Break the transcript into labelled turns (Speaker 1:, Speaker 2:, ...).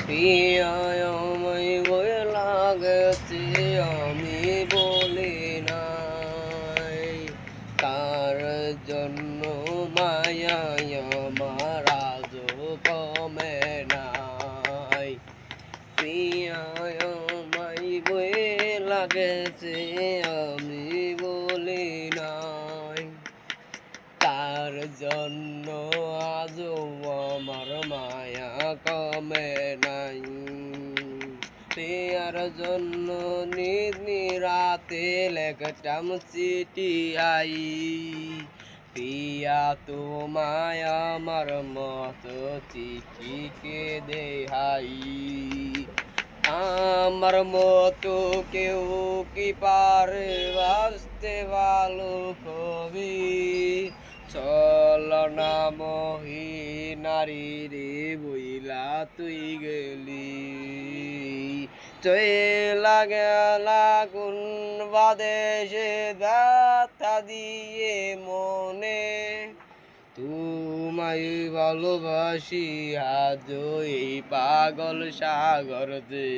Speaker 1: পিয়ায় বই লাগছে আমি বলি নাই, তার জন্য মায়ায় আমার আজও কমে নাই। পিয়ায় বই লাগছে আমি বলি নাই, তার জন্য আজও আমার মায়া কমে নাই। পিয়ার জন্য নিরাতে লেখতাম চিঠি আই, পিয়া তোমায় আমার মতো চিঠি কে দেহাই। আমার মতো কেউ কি পারে বাঁচতে ভালো কবি, ছলনা মহি নারী রে বইলা তুই গেলি। চইলা গেলা কোন বাদেশে ব্যথা দিয়ে মনে, তোমায় ভালোবাসি আজও এই পাগল সাগর যে।